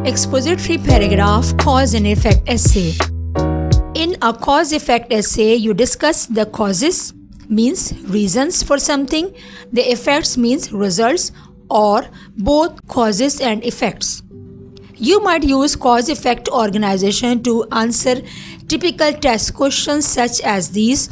Expository paragraph, cause and effect essay. In a cause-effect essay, you discuss the causes, means reasons for something, the effects means results, or both causes and effects. You might use cause-effect organization to answer typical test questions such as these.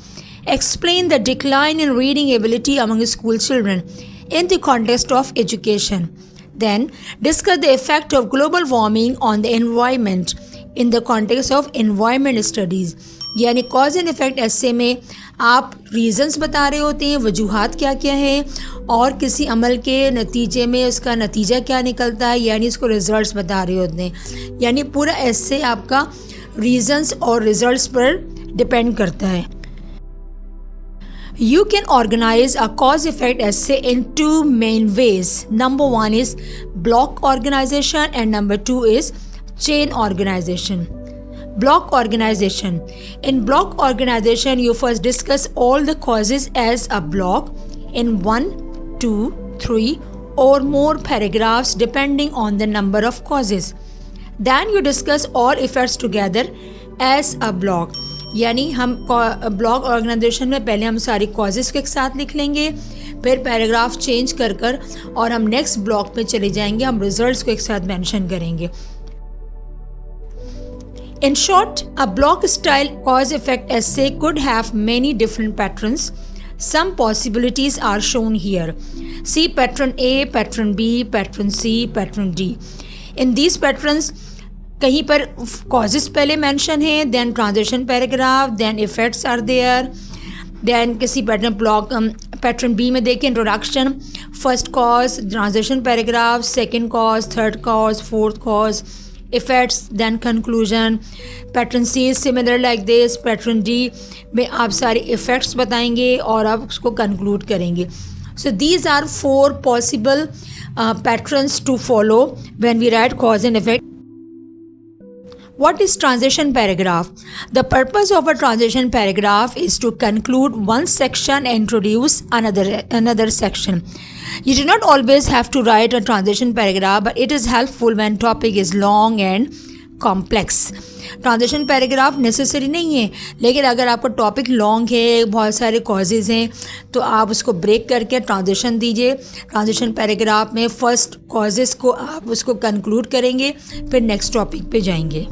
Explain the decline in reading ability among school children in the context of education. Then discuss the effect of global warming on the environment in the context of environment studies. यानी cause and effect ऐसे में आप reasons बता रहे होते हैं, वजूहात क्या क्या है और किसी अमल के नतीजे में उसका नतीजा क्या निकलता है, यानी इसको रिजल्ट्स बता रहे होते हैं. यानी पूरा ऐसे आपका रीजंस और रिजल्ट्स पर डिपेंड करता है. You can organize a cause-effect essay in two main ways. Number one is block organization and number two is chain organization. Block organization. In block organization, you first discuss all the causes as a block in 1, 2, 3 or more paragraphs depending on the number of causes. Then you discuss all effects together as a block. यानी हम block organisation में पहले हम सारी causes को एक साथ लिख लेंगे, फिर पैराग्राफ चेंज कर कर और हम नेक्स्ट ब्लॉक में चले जाएंगे, हम रिजल्ट्स को एक साथ मेंशन करेंगे. In short, a block style cause effect essay could have many different patterns. Some possibilities are shown here. See pattern A, pattern B, pattern C, pattern D. In these patterns, कहीं पर causes पहले mention है, then transition paragraph, then effects are there, then किसी pattern block pattern B में देखिए introduction, first cause, transition paragraph, second cause, third cause, fourth cause, effects, then conclusion. Pattern C similar like this. Pattern D में आप सारे effects बताएंगे और आप उसको कंक्लूड करेंगे. So these are 4 possible patterns to follow when we write cause and effect. What is transition paragraph? The purpose of a transition paragraph is to conclude one section and introduce another section. You do not always have to write a transition paragraph, but it is helpful when topic is long and complex. Transition paragraph necessary नहीं है, लेकिन अगर आपका topic long है, बहुत सारे causes हैं, तो आप उसको ब्रेक करके ट्रांजिशन दीजिए. ट्रांजिशन पैराग्राफ में फर्स्ट कॉजेज़ को आप उसको कंक्लूड करेंगे, फिर नेक्स्ट टॉपिक पे जाएंगे.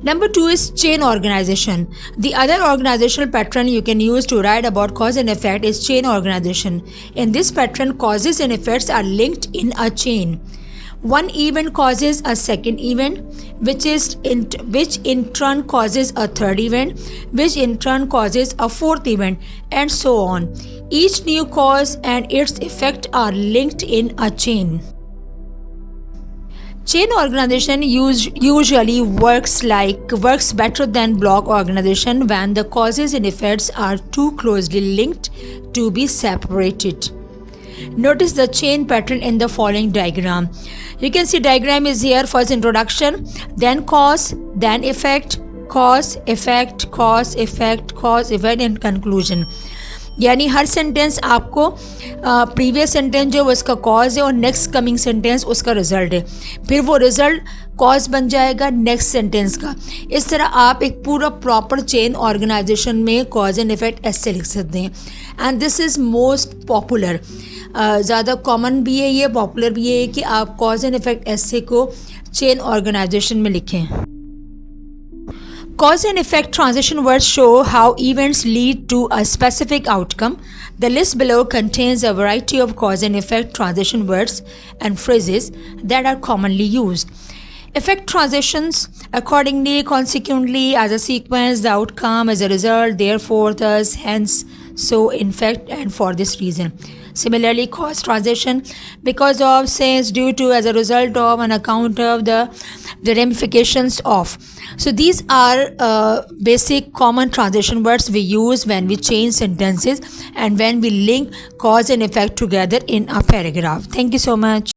Number 2 is chain organization. The other organizational pattern you can use to write about cause and effect is chain organization. In this pattern, causes and effects are linked in a chain. One event causes a second event, which in turn causes a third event, which in turn causes a fourth event, and so on. Each new cause and its effect are linked in a chain. Chain organization usually works better than block organization when the causes and effects are too closely linked to be separated. Notice the chain pattern in the following diagram. You can see diagram is here. First introduction, then cause, then effect, cause, effect, cause, effect, cause, effect and conclusion. यानी हर sentence आपको previous sentence जो उसका cause है और next coming sentence उसका result है, फिर वो रिजल्ट कॉज बन जाएगा नेक्स्ट सेंटेंस का. इस तरह आप एक पूरा प्रॉपर चेन ऑर्गेनाइजेशन में कॉज एंड इफेक्ट ऐसे लिख सकते हैं. And this is most popular, ज़्यादा कॉमन भी है ये, पॉपुलर भी है कि आप कॉज एंड इफेक्ट ऐसे को चेन ऑर्गेनाइजेशन में लिखें. Cause and effect transition words show how events lead to a specific outcome. The list below contains a variety of cause and effect transition words and phrases that are commonly used. Effect transitions accordingly, consequently, as a sequence, the outcome, as a result, therefore, thus, hence, so, in fact, and for this reason. Similarly, cause transition because of, since, due to, as a result of, on account of, the ramifications of. So these are basic common transition words we use when we change sentences and when we link cause and effect together in a paragraph. Thank you so much.